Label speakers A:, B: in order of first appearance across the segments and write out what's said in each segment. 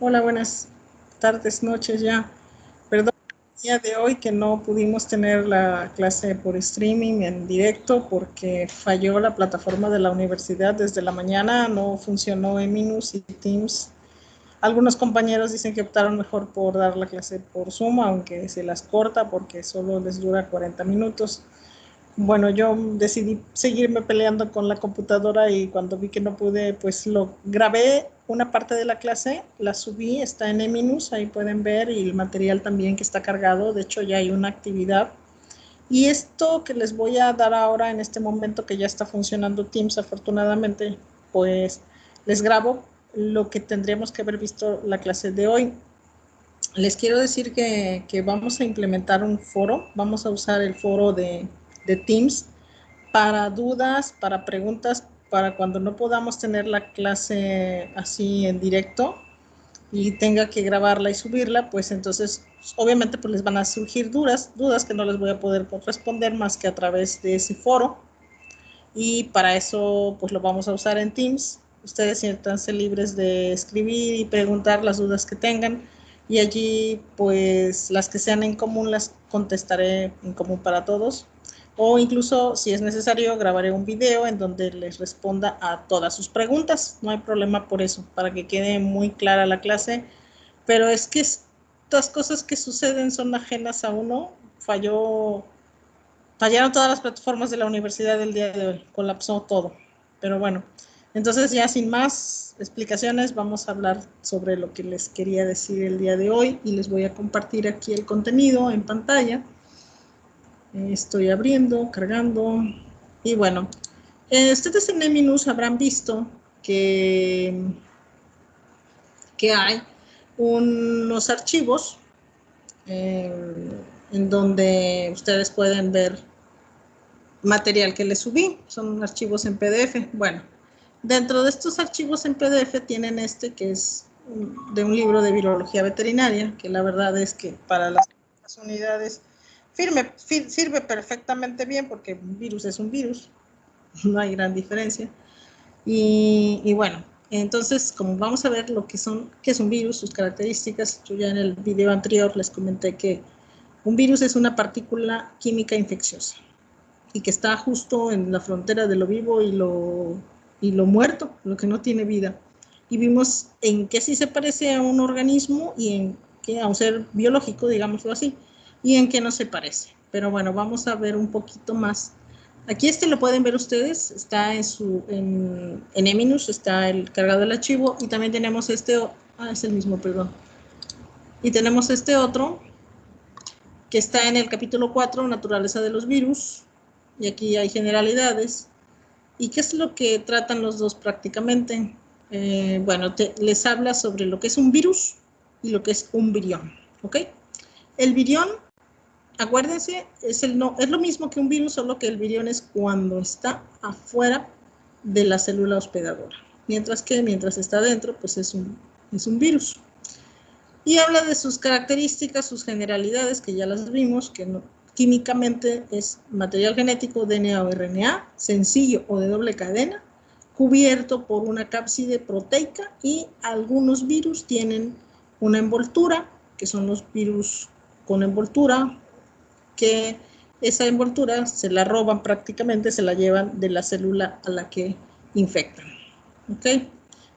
A: Hola, buenas tardes, noches ya. Perdón el día de hoy que no pudimos tener la clase por streaming en directo porque falló la plataforma de la universidad desde la mañana, no funcionó Eminus y Teams. Algunos compañeros dicen que optaron mejor por dar la clase por Zoom, aunque se las corta porque solo les dura 40 minutos. Bueno, yo decidí seguirme peleando con la computadora y cuando vi que no pude, pues lo grabé una parte de la clase, la subí, está en Eminus, ahí pueden ver, y el material también que está cargado, de hecho ya hay una actividad. Y esto que les voy a dar ahora en este momento que ya está funcionando Teams, afortunadamente, pues les grabo lo que tendríamos que haber visto la clase de hoy. Les quiero decir que vamos a implementar un foro, vamos a usar el foro de Teams para dudas, para preguntas, para cuando no podamos tener la clase así en directo y tenga que grabarla y subirla, pues entonces obviamente pues les van a surgir dudas que no les voy a poder responder más que a través de ese foro, y para eso pues lo vamos a usar en Teams. Ustedes siéntanse libres de escribir y preguntar las dudas que tengan, y allí pues las que sean en común las contestaré en común para todos, o incluso si es necesario grabaré un video en donde les responda a todas sus preguntas. No hay problema por eso, para que quede muy clara la clase, pero es que estas cosas que suceden son ajenas a uno. Fallaron todas las plataformas de la universidad del día de hoy, colapsó todo. Pero bueno, entonces ya sin más explicaciones vamos a hablar sobre lo que les quería decir el día de hoy, y les voy a compartir aquí el contenido en pantalla. Estoy abriendo, cargando, y bueno, ustedes en Eminus habrán visto que hay unos archivos en donde ustedes pueden ver material que les subí, son archivos en PDF. Bueno, dentro de estos archivos en PDF tienen este que es de un libro de virología veterinaria, que la verdad es que para las unidades sirve perfectamente bien porque un virus es un virus, no hay gran diferencia. Y bueno, entonces como vamos a ver lo que qué es un virus, sus características, yo ya en el video anterior les comenté que un virus es una partícula química infecciosa y que está justo en la frontera de lo vivo y lo muerto, lo que no tiene vida. Y vimos en qué sí se parece a un organismo y en qué a un ser biológico, digámoslo así, y en qué no se parece. Pero bueno, vamos a ver un poquito más. Aquí lo pueden ver ustedes, está en Eminus, está el cargado del archivo, y también tenemos es el mismo, perdón. Y tenemos este otro, que está en el capítulo 4, naturaleza de los virus, y aquí hay generalidades. ¿Y qué es lo que tratan los dos prácticamente? Bueno, les habla sobre lo que es un virus y lo que es un virión, ¿ok? El virión, acuérdense, es lo mismo que un virus, solo que el virión es cuando está afuera de la célula hospedadora, mientras está dentro, pues es un virus. Y habla de sus características, sus generalidades, que ya las vimos, que químicamente es material genético, DNA o RNA, sencillo o de doble cadena, cubierto por una cápside proteica, y algunos virus tienen una envoltura, que son los virus con envoltura, que esa envoltura se la roban prácticamente, se la llevan de la célula a la que infectan. ¿Ok?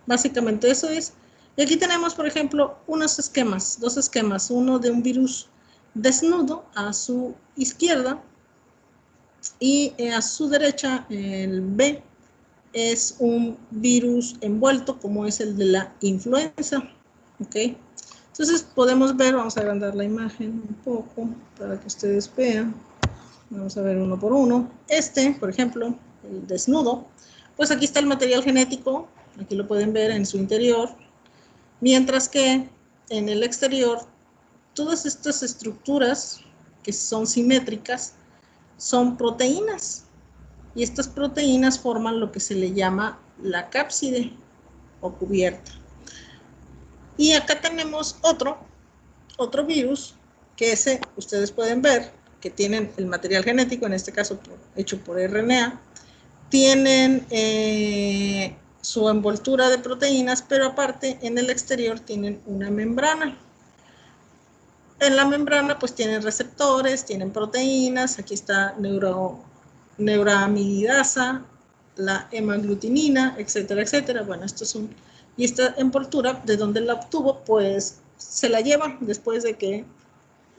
A: Básicamente eso es. Y aquí tenemos, por ejemplo, dos esquemas, uno de un virus desnudo a su izquierda, y a su derecha, el B, es un virus envuelto como es el de la influenza. ¿Ok? Entonces podemos ver, vamos a agrandar la imagen un poco para que ustedes vean. Vamos a ver uno por uno. Por ejemplo, el desnudo, pues aquí está el material genético, aquí lo pueden ver en su interior, mientras que en el exterior, todas estas estructuras que son simétricas son proteínas, y estas proteínas forman lo que se le llama la cápside o cubierta. Y acá tenemos otro virus, que ustedes pueden ver que tienen el material genético, en este caso hecho por RNA, tienen su envoltura de proteínas, pero aparte en el exterior tienen una membrana. En la membrana pues tienen receptores, tienen proteínas, aquí está neuroamilidasa, la hemaglutinina, etcétera, etcétera. Bueno, esto es y esta envoltura, ¿de dónde la obtuvo? Pues se la lleva después de que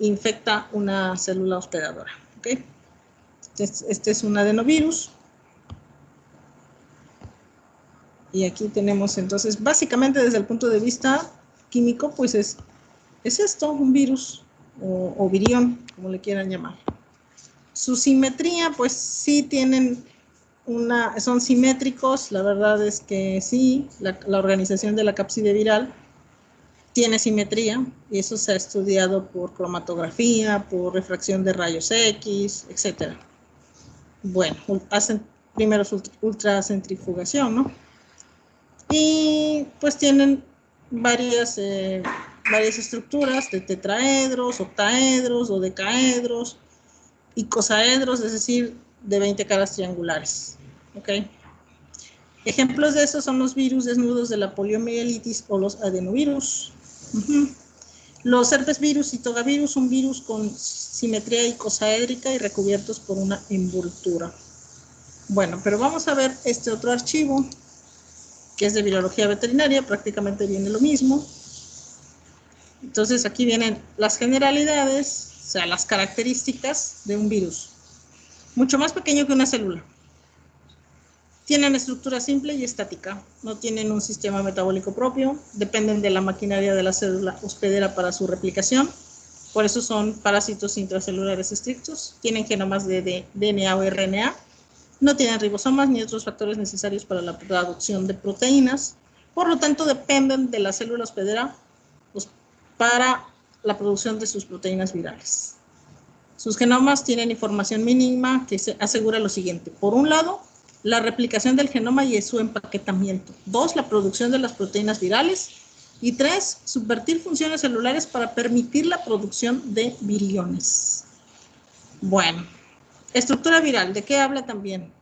A: infecta una célula hospedadora. ¿Okay? Este es un adenovirus. Y aquí tenemos entonces, básicamente desde el punto de vista químico, pues es esto, un virus o virión, como le quieran llamar. Su simetría, pues sí tienen son simétricos, la verdad es que sí, la organización de la cápside viral tiene simetría y eso se ha estudiado por cromatografía, por refracción de rayos X, etc. Bueno, hacen primero ultracentrifugación, ¿no? Y pues tienen varias estructuras de tetraedros, octaedros, dodecaedros, icosaedros, es decir, de 20 caras triangulares. ¿Okay? Ejemplos de estos son los virus desnudos de la poliomielitis o los adenovirus. Los herpesvirus y togavirus son virus con simetría icosaédrica y recubiertos por una envoltura. Bueno, pero vamos a ver este otro archivo, que es de virología veterinaria, prácticamente viene lo mismo. Entonces aquí vienen las generalidades, o sea, las características de un virus. Mucho más pequeño que una célula. Tienen estructura simple y estática, no tienen un sistema metabólico propio, dependen de la maquinaria de la célula hospedera para su replicación, por eso son parásitos intracelulares estrictos, tienen genomas de DNA o RNA, no tienen ribosomas ni otros factores necesarios para la producción de proteínas, por lo tanto dependen de la célula hospedera para la producción de sus proteínas virales. Sus genomas tienen información mínima que se asegura lo siguiente. Por un lado, la replicación del genoma y su empaquetamiento. 2, la producción de las proteínas virales. Y 3, subvertir funciones celulares para permitir la producción de viriones. Bueno, estructura viral, ¿de qué habla también?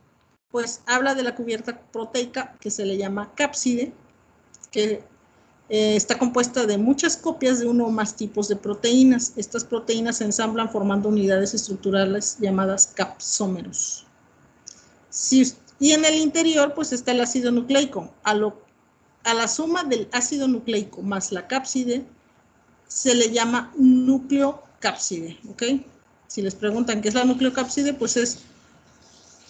A: Pues habla de la cubierta proteica que se le llama cápside, que está compuesta de muchas copias de uno o más tipos de proteínas. Estas proteínas se ensamblan formando unidades estructurales llamadas capsómeros. Y en el interior pues está el ácido nucleico. A la suma del ácido nucleico más la cápside se le llama nucleocápside. ¿Ok? Si les preguntan qué es la nucleocápside, pues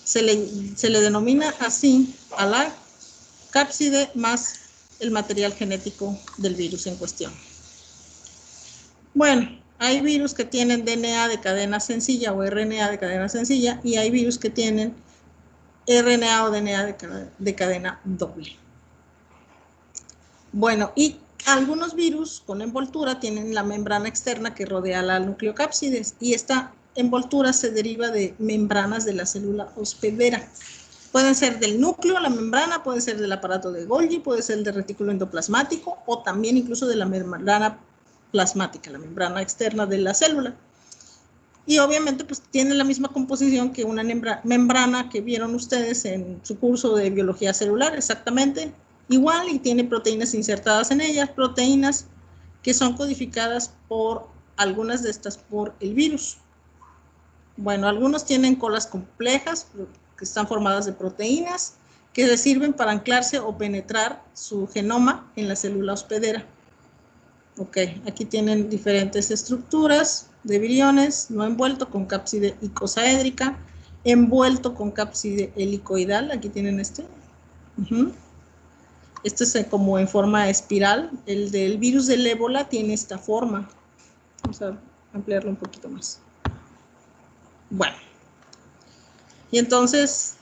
A: se le denomina así a la cápside más el material genético del virus en cuestión. Bueno, hay virus que tienen DNA de cadena sencilla o RNA de cadena sencilla y hay virus que tienen RNA o DNA de cadena doble. Bueno, y algunos virus con envoltura tienen la membrana externa que rodea la nucleocápsides y esta envoltura se deriva de membranas de la célula hospedera. Pueden ser del núcleo, la membrana, puede ser del aparato de Golgi, puede ser del retículo endoplasmático o también incluso de la membrana plasmática, la membrana externa de la célula. Y obviamente pues tiene la misma composición que una membrana que vieron ustedes en su curso de biología celular, exactamente igual, y tiene proteínas insertadas en ellas, proteínas que son codificadas por algunas de estas por el virus. Bueno, algunos tienen colas complejas que están formadas de proteínas que les sirven para anclarse o penetrar su genoma en la célula hospedera. Ok, aquí tienen diferentes estructuras de viriones, no envuelto con cápside icosaédrica, envuelto con cápside helicoidal, aquí tienen este. Este es como en forma espiral, el del virus del ébola tiene esta forma. Vamos a ampliarlo un poquito más. Bueno, y entonces,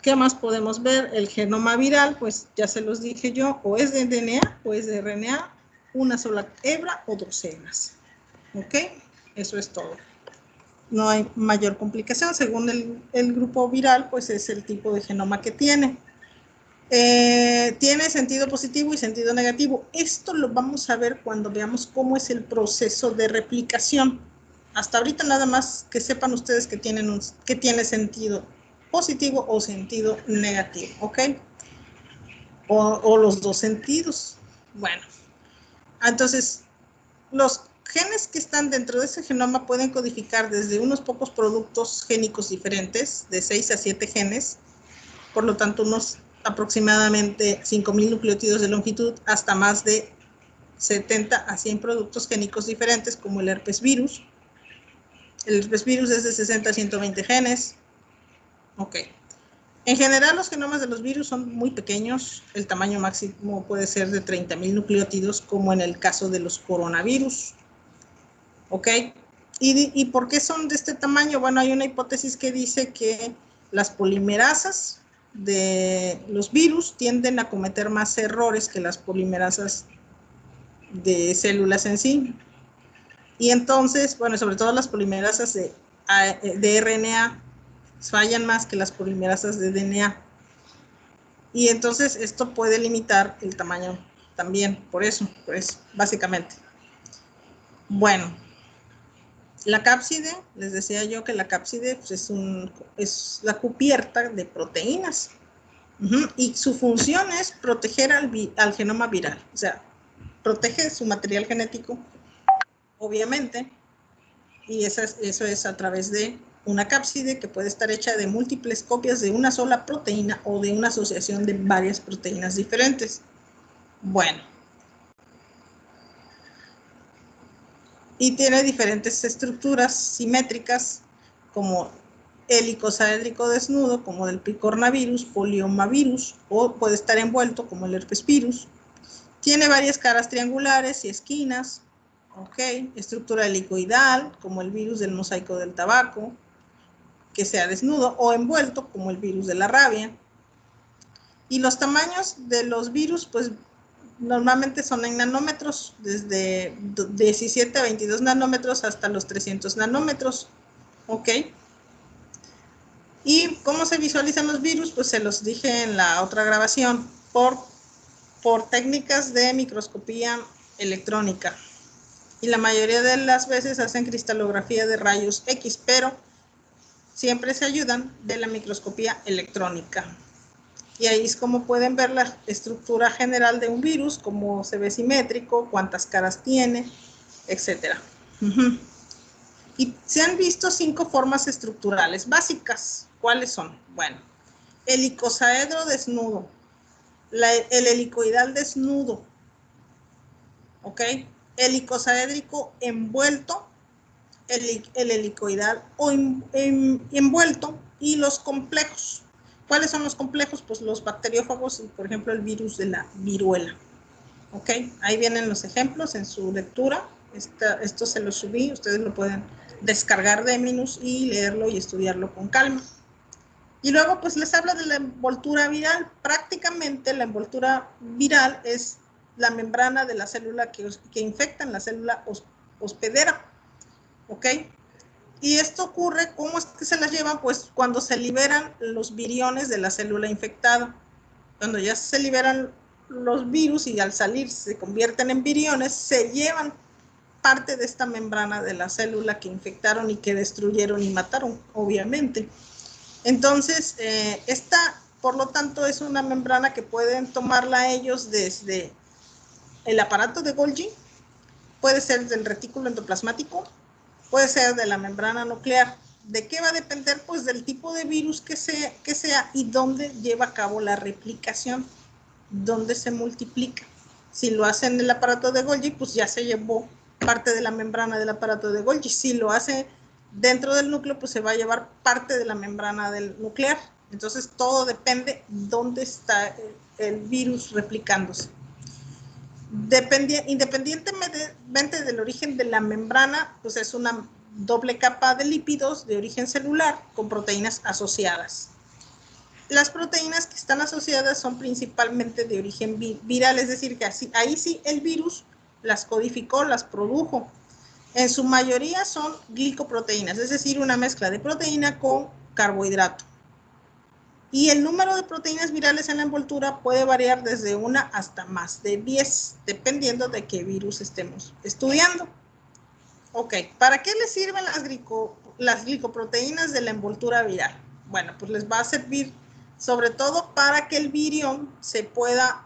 A: ¿qué más podemos ver? El genoma viral, pues ya se los dije yo, o es de DNA o es de RNA, una sola hebra o 2 hebras. ¿Ok? Eso es todo. No hay mayor complicación. Según el grupo viral, pues es el tipo de genoma que tiene. Tiene sentido positivo y sentido negativo. Esto lo vamos a ver cuando veamos cómo es el proceso de replicación. Hasta ahorita nada más que sepan ustedes que tiene sentido positivo o sentido negativo, ¿ok? o los dos sentidos. Bueno, entonces los genes que están dentro de ese genoma pueden codificar desde unos pocos productos génicos diferentes, de 6 a 7 genes, por lo tanto unos aproximadamente 5.000 nucleótidos de longitud, hasta más de 70 a 100 productos génicos diferentes, como el herpes virus. El herpes virus es de 60 a 120 genes. Ok. En general, los genomas de los virus son muy pequeños. El tamaño máximo puede ser de 30.000 nucleótidos, como en el caso de los coronavirus. ¿Ok? ¿Y por qué son de este tamaño? Bueno, hay una hipótesis que dice que las polimerasas de los virus tienden a cometer más errores que las polimerasas de células en sí. Y entonces, bueno, sobre todo las polimerasas de RNA fallan más que las polimerasas de DNA. Y entonces esto puede limitar el tamaño también, por eso, pues, básicamente. Bueno, la cápside, les decía yo que la cápside pues, es la cubierta de proteínas. Y su función es proteger al genoma viral. O sea, protege su material genético, obviamente, y eso es a través de una cápside que puede estar hecha de múltiples copias de una sola proteína o de una asociación de varias proteínas diferentes. Bueno. Y tiene diferentes estructuras simétricas, como helicosaédrico desnudo, como del picornavirus, poliomavirus, o puede estar envuelto, como el herpes virus. Tiene varias caras triangulares y esquinas. Ok, estructura helicoidal, como el virus del mosaico del tabaco, que sea desnudo, o envuelto, como el virus de la rabia. Y los tamaños de los virus, pues normalmente son en nanómetros, desde 17 a 22 nanómetros hasta los 300 nanómetros. Ok. ¿Y cómo se visualizan los virus? Pues se los dije en la otra grabación, por técnicas de microscopía electrónica. Y la mayoría de las veces hacen cristalografía de rayos X, pero siempre se ayudan de la microscopía electrónica. Y ahí es como pueden ver la estructura general de un virus, cómo se ve simétrico, cuántas caras tiene, etc. Y se han visto 5 formas estructurales básicas. ¿Cuáles son? Bueno, helicosaedro desnudo, el helicoidal desnudo, ¿ok? Helicosaédrico envuelto, el helicoidal o envuelto, y los complejos. ¿Cuáles son los complejos? Pues los bacteriófagos y, por ejemplo, el virus de la viruela. ¿Ok? Ahí vienen los ejemplos en su lectura. Esto se lo subí, ustedes lo pueden descargar de Minus y leerlo y estudiarlo con calma. Y luego, pues les habla de la envoltura viral. Prácticamente la envoltura viral es la membrana de la célula que infecta en la célula hospedera. ¿Ok? Y esto ocurre, ¿cómo es que se las llevan? Pues cuando se liberan los viriones de la célula infectada. Cuando ya se liberan los virus y al salir se convierten en viriones, se llevan parte de esta membrana de la célula que infectaron y que destruyeron y mataron, obviamente. Entonces, esta, por lo tanto, es una membrana que pueden tomarla ellos desde el aparato de Golgi, puede ser del retículo endoplasmático, puede ser de la membrana nuclear. ¿De qué va a depender? Pues del tipo de virus que sea y dónde lleva a cabo la replicación, dónde se multiplica. Si lo hace en el aparato de Golgi, pues ya se llevó parte de la membrana del aparato de Golgi. Si lo hace dentro del núcleo, pues se va a llevar parte de la membrana del nuclear. Entonces todo depende dónde está el virus replicándose. Independientemente del origen de la membrana, pues es una doble capa de lípidos de origen celular con proteínas asociadas. Las proteínas que están asociadas son principalmente de origen viral, es decir, que ahí sí el virus las codificó, las produjo. En su mayoría son glicoproteínas, es decir, una mezcla de proteína con carbohidrato. Y el número de proteínas virales en la envoltura puede variar desde 1 hasta más de 10, dependiendo de qué virus estemos estudiando. Ok, ¿para qué les sirven las glicoproteínas de la envoltura viral? Bueno, pues les va a servir sobre todo para que el virión se pueda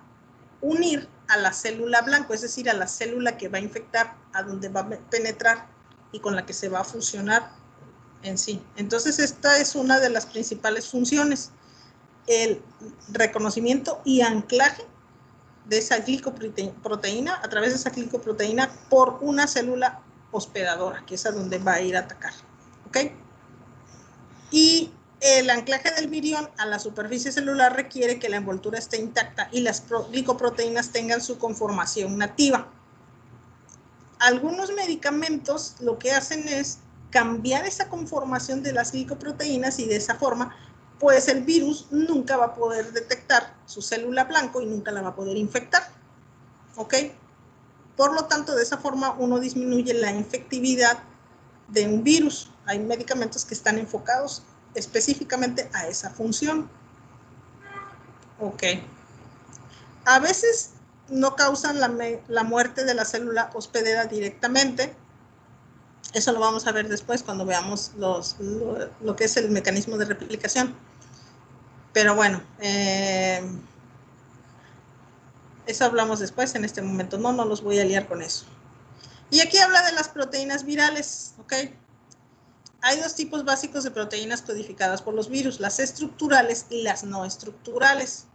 A: unir a la célula blanco, es decir, a la célula que va a infectar, a donde va a penetrar y con la que se va a fusionar en sí. Entonces, esta es una de las principales funciones, el reconocimiento y anclaje de esa glicoproteína, a través de esa glicoproteína, por una célula hospedadora, que es a donde va a ir a atacar. ¿Ok? Y el anclaje del virión a la superficie celular requiere que la envoltura esté intacta y las glicoproteínas tengan su conformación nativa. Algunos medicamentos lo que hacen es cambiar esa conformación de las glicoproteínas y de esa forma, pues el virus nunca va a poder detectar su célula blanco y nunca la va a poder infectar. ¿Ok? Por lo tanto, de esa forma uno disminuye la infectividad de un virus. Hay medicamentos que están enfocados específicamente a esa función. Ok. A veces no causan la muerte de la célula hospedera directamente. Eso lo vamos a ver después cuando veamos lo que es el mecanismo de replicación. Pero bueno, eso hablamos después. En este momento no los voy a liar con eso. Y aquí habla de las proteínas virales, ¿ok? Hay dos tipos básicos de proteínas codificadas por los virus, las estructurales y las no estructurales.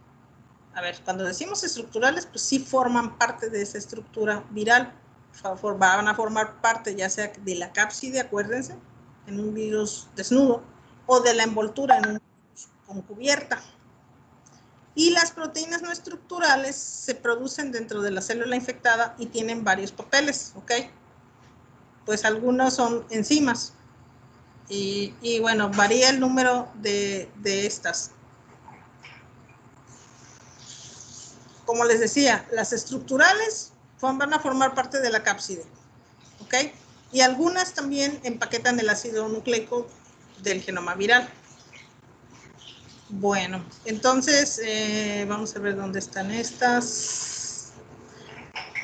A: A ver, cuando decimos estructurales, pues sí forman parte de esa estructura viral. Van a formar parte ya sea de la cápside, acuérdense, en un virus desnudo, o de la envoltura en un virus con cubierta. Y las proteínas no estructurales se producen dentro de la célula infectada y tienen varios papeles, ¿ok? Pues algunos son enzimas. Y bueno, varía el número de estas. Como les decía, las estructurales van a formar parte de la cápside, ¿ok? Y algunas también empaquetan el ácido nucleico del genoma viral. Bueno, entonces vamos a ver dónde están estas.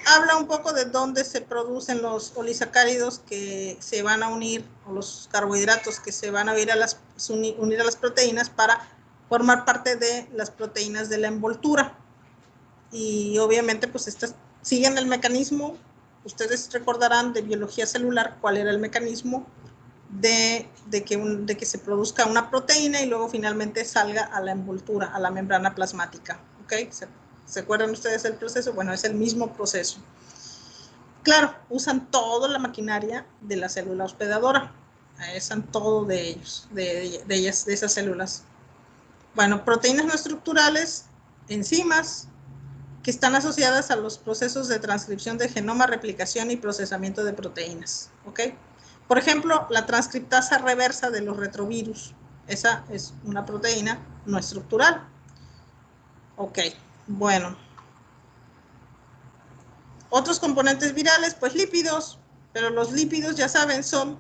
A: Habla un poco de dónde se producen los olisacáridos que se van a unir, o los carbohidratos que se van a unir a las proteínas para formar parte de las proteínas de la envoltura. Y obviamente pues estas siguen el mecanismo. Ustedes recordarán de biología celular cuál era el mecanismo de que se produzca una proteína y luego finalmente salga a la envoltura, a la membrana plasmática. ¿Ok? ¿Se acuerdan ustedes del proceso? Bueno, es el mismo proceso. Claro, usan toda la maquinaria de la célula hospedadora. Usan todo de ellos, de esas células. Bueno, proteínas no estructurales, enzimas, que están asociadas a los procesos de transcripción de genoma, replicación y procesamiento de proteínas. ¿Ok? Por ejemplo, la transcriptasa reversa de los retrovirus. Esa es una proteína no estructural. Ok, bueno. Otros componentes virales, pues lípidos, pero los lípidos, ya saben, son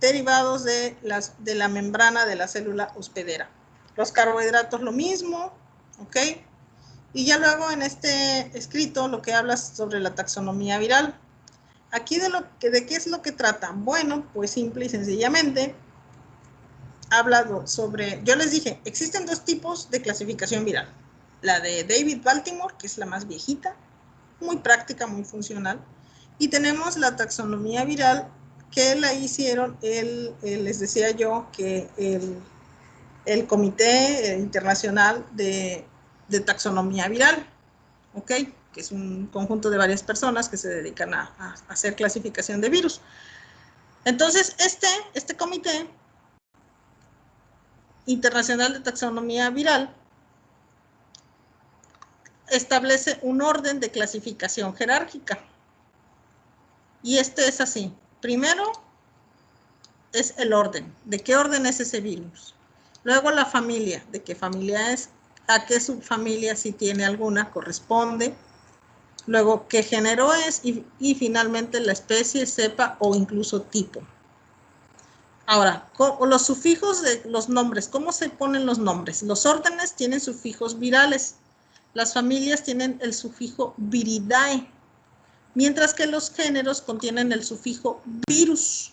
A: derivados de la membrana de la célula hospedera. Los carbohidratos lo mismo, ¿ok? Y ya luego en este escrito lo que habla sobre la taxonomía viral. Aquí de qué es lo que trata. Bueno, pues simple y sencillamente habla sobre, yo les dije, existen dos tipos de clasificación viral. La de David Baltimore, que es la más viejita, muy práctica, muy funcional. Y tenemos la taxonomía viral, que la hicieron, les decía yo, que el Comité Internacional de Taxonomía Viral, ¿ok? Que es un conjunto de varias personas que se dedican a hacer clasificación de virus. Entonces, este Comité Internacional de Taxonomía Viral establece un orden de clasificación jerárquica. Y es así. Primero es el orden. ¿De qué orden es ese virus? Luego la familia. ¿De qué familia es? ¿A qué subfamilia, si tiene alguna, corresponde? Luego, ¿qué género es? Y finalmente la especie, cepa o incluso tipo. Ahora, los sufijos de los nombres. ¿Cómo se ponen los nombres? Los órdenes tienen sufijos virales. Las familias tienen el sufijo viridae. Mientras que los géneros contienen el sufijo virus.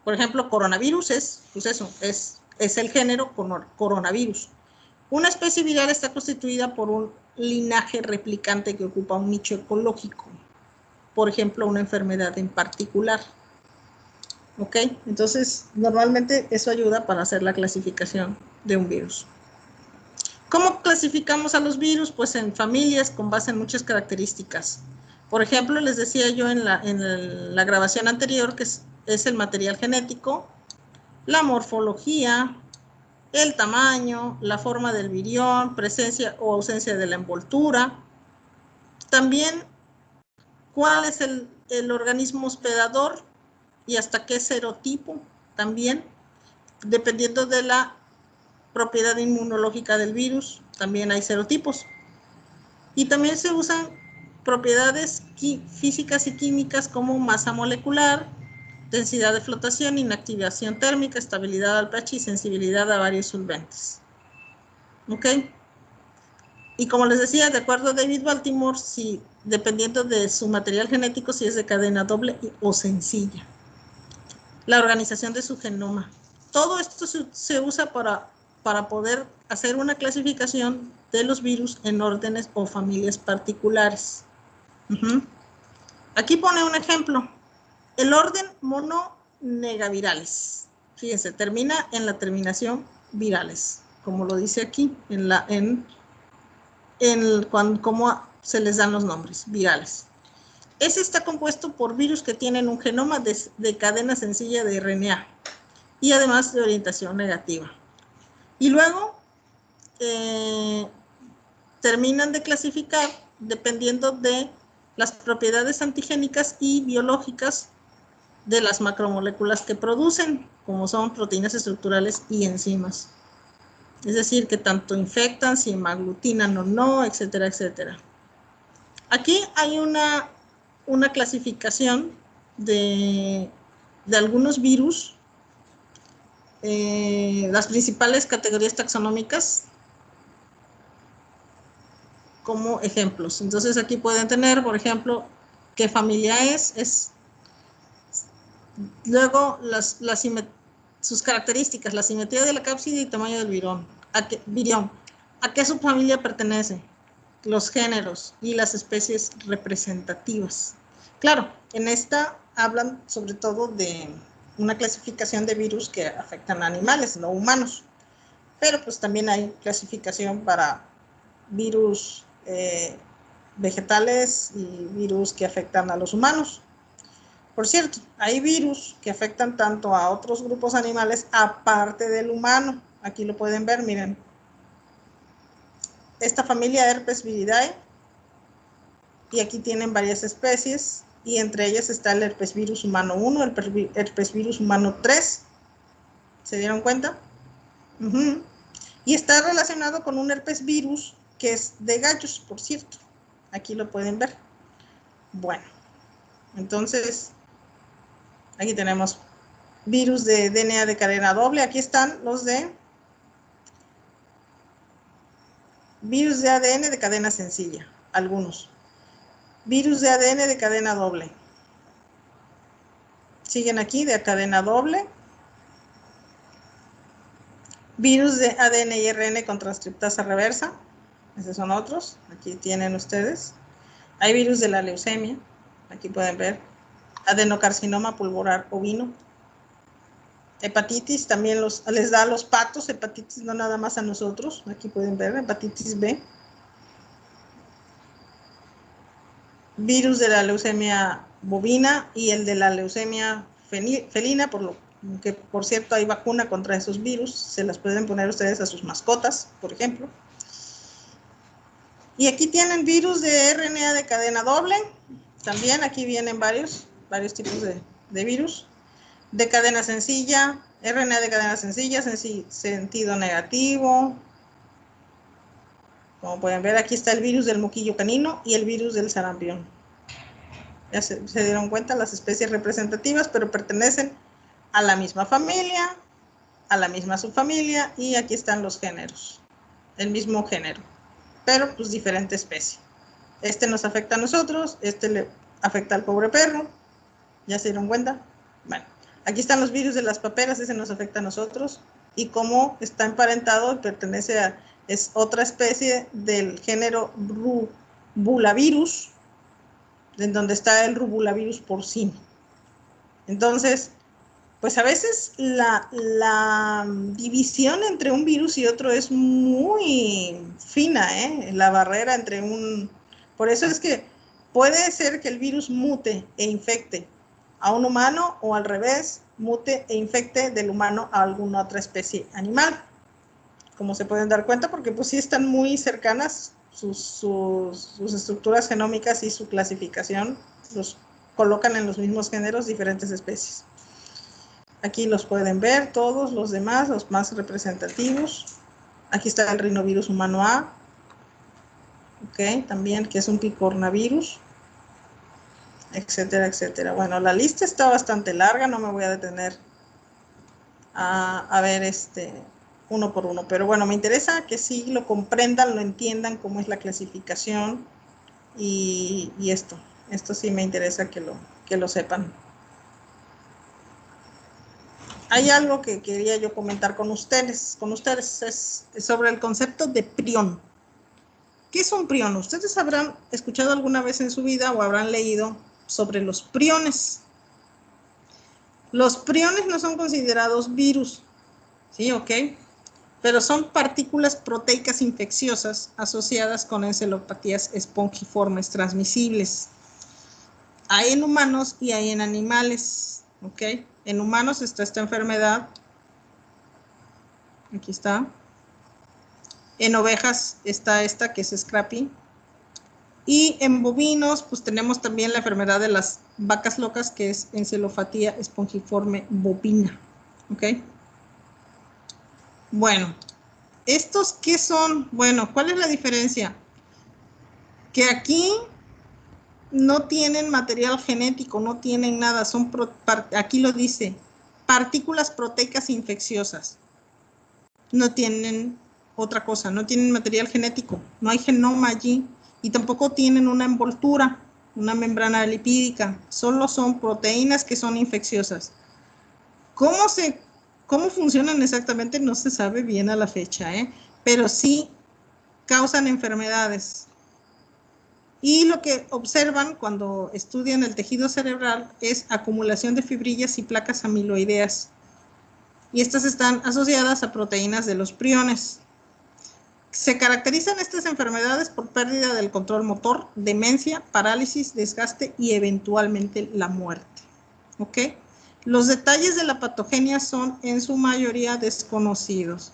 A: Por ejemplo, coronavirus es el género coronavirus. Una especie viral está constituida por un linaje replicante que ocupa un nicho ecológico, por ejemplo, una enfermedad en particular. ¿Ok? Entonces, normalmente eso ayuda para hacer la clasificación de un virus. ¿Cómo clasificamos a los virus? Pues en familias con base en muchas características. Por ejemplo, les decía yo en la grabación anterior que es el material genético, la morfología, el tamaño, la forma del virión, presencia o ausencia de la envoltura. También, cuál es el organismo hospedador y hasta qué serotipo también, dependiendo de la propiedad inmunológica del virus, también hay serotipos. Y también se usan propiedades físicas y químicas como masa molecular, densidad de flotación, inactivación térmica, estabilidad al pH y sensibilidad a varios solventes. ¿Ok? Y como les decía, de acuerdo a David Baltimore, si, dependiendo de su material genético, si es de cadena doble o sencilla. La organización de su genoma. Todo esto se usa para poder hacer una clasificación de los virus en órdenes o familias particulares. Aquí pone un ejemplo. El orden mononegavirales. Fíjense, termina en la terminación virales, como lo dice aquí, cómo se les dan los nombres, virales. Ese está compuesto por virus que tienen un genoma de cadena sencilla de RNA y además de orientación negativa. Y luego terminan de clasificar dependiendo de las propiedades antigénicas y biológicas de las macromoléculas que producen, como son proteínas estructurales y enzimas. Es decir, que tanto infectan, si hemaglutinan o no, etcétera, etcétera. Aquí hay una clasificación de algunos virus, las principales categorías taxonómicas como ejemplos. Entonces aquí pueden tener, por ejemplo, qué familia es luego sus características, la simetría de la cápside y tamaño del virión, a qué subfamilia pertenece, los géneros y las especies representativas. Claro, en esta hablan sobre todo de una clasificación de virus que afectan a animales, no humanos, pero pues también hay clasificación para virus vegetales y virus que afectan a los humanos. Por cierto, hay virus que afectan tanto a otros grupos animales aparte del humano. Aquí lo pueden ver, miren. Esta familia Herpes viridae, y aquí tienen varias especies, y entre ellas está el herpes virus humano 1, el herpes virus humano 3. ¿Se dieron cuenta? Y está relacionado con un herpes virus que es de gallos, por cierto. Aquí lo pueden ver. Bueno, entonces, aquí tenemos virus de DNA de cadena doble. Aquí están los de virus de ADN de cadena sencilla, algunos. Virus de ADN de cadena doble. Siguen aquí de cadena doble. Virus de ADN y RN con transcriptasa reversa. Esos son otros. Aquí tienen ustedes. Hay virus de la leucemia. Aquí pueden ver. Adenocarcinoma pulmonar ovino. Hepatitis también les da a los patos. Hepatitis no nada más a nosotros. Aquí pueden ver. Hepatitis B. Virus de la leucemia bovina y el de la leucemia felina, por cierto hay vacuna contra esos virus, se las pueden poner ustedes a sus mascotas, por ejemplo. Y aquí tienen virus de RNA de cadena doble, también aquí vienen varios tipos de virus, de cadena sencilla, RNA de cadena sencilla, sentido negativo. Como pueden ver, aquí está el virus del moquillo canino y el virus del sarampión. Ya se dieron cuenta las especies representativas, pero pertenecen a la misma familia, a la misma subfamilia, y aquí están los géneros, el mismo género, pero pues diferente especie. Este nos afecta a nosotros, este le afecta al pobre perro. ¿Ya se dieron cuenta? Bueno, aquí están los virus de las paperas, ese nos afecta a nosotros, y cómo está emparentado y pertenece Es otra especie del género Rubulavirus, en donde está el Rubulavirus porcino. Entonces, pues a veces la división entre un virus y otro es muy fina, ¿eh? La barrera entre un... Por eso es que puede ser que el virus mute e infecte a un humano o al revés, mute e infecte del humano a alguna otra especie animal. Como se pueden dar cuenta, porque pues sí están muy cercanas sus estructuras genómicas y su clasificación, los colocan en los mismos géneros diferentes especies. Aquí los pueden ver todos los demás, los más representativos. Aquí está el rinovirus humano A, ok, también que es un picornavirus, etcétera, etcétera. Bueno, la lista está bastante larga, no me voy a detener a ver uno por uno, pero bueno, me interesa que sí lo comprendan, lo entiendan cómo es la clasificación y esto sí me interesa que lo sepan. Hay algo que quería yo comentar con ustedes es sobre el concepto de prión. ¿Qué es un prión? Ustedes habrán escuchado alguna vez en su vida o habrán leído sobre los priones. Los priones no son considerados virus, ¿sí? ¿Ok? Pero son partículas proteicas infecciosas asociadas con encefalopatías espongiformes transmisibles. Hay en humanos y hay en animales, ¿ok? En humanos está esta enfermedad, aquí está. En ovejas está esta que es Scrappy. Y en bovinos, pues tenemos también la enfermedad de las vacas locas, que es encefalopatía espongiforme bovina, ¿ok? Bueno, ¿estos qué son? Bueno, ¿cuál es la diferencia? Que aquí no tienen material genético, no tienen nada, son aquí lo dice, partículas proteicas infecciosas. No tienen otra cosa, no tienen material genético, no hay genoma allí y tampoco tienen una envoltura, una membrana lipídica, solo son proteínas que son infecciosas. ¿Cómo funcionan exactamente? No se sabe bien a la fecha, pero sí causan enfermedades. Y lo que observan cuando estudian el tejido cerebral es acumulación de fibrillas y placas amiloideas. Y estas están asociadas a proteínas de los priones. Se caracterizan estas enfermedades por pérdida del control motor, demencia, parálisis, desgaste y eventualmente la muerte. ¿Ok? Los detalles de la patogenia son en su mayoría desconocidos.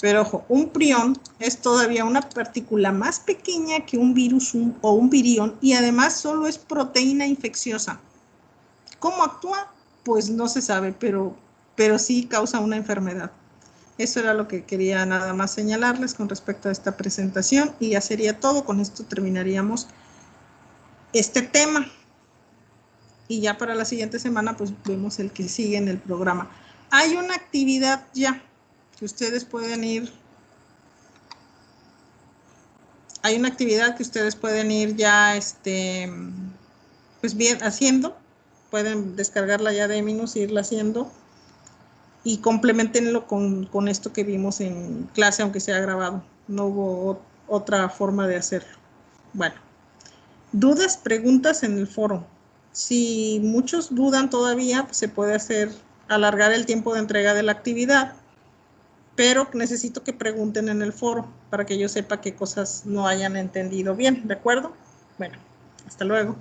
A: Pero ojo, un prión es todavía una partícula más pequeña que un virus o un virión y además solo es proteína infecciosa. ¿Cómo actúa? Pues no se sabe, pero sí causa una enfermedad. Eso era lo que quería nada más señalarles con respecto a esta presentación y ya sería todo. Con esto terminaríamos este tema. Y ya para la siguiente semana pues vemos el que sigue en el programa. Hay una actividad ya que ustedes pueden ir. Hay una actividad que ustedes pueden ir ya pues bien haciendo. Pueden descargarla ya de Minus e irla haciendo. Y complementenlo con esto que vimos en clase, aunque sea grabado. No hubo otra forma de hacerlo. Bueno, dudas, preguntas en el foro. Si muchos dudan todavía, pues se puede alargar el tiempo de entrega de la actividad, pero necesito que pregunten en el foro para que yo sepa qué cosas no hayan entendido bien, ¿de acuerdo? Bueno, hasta luego.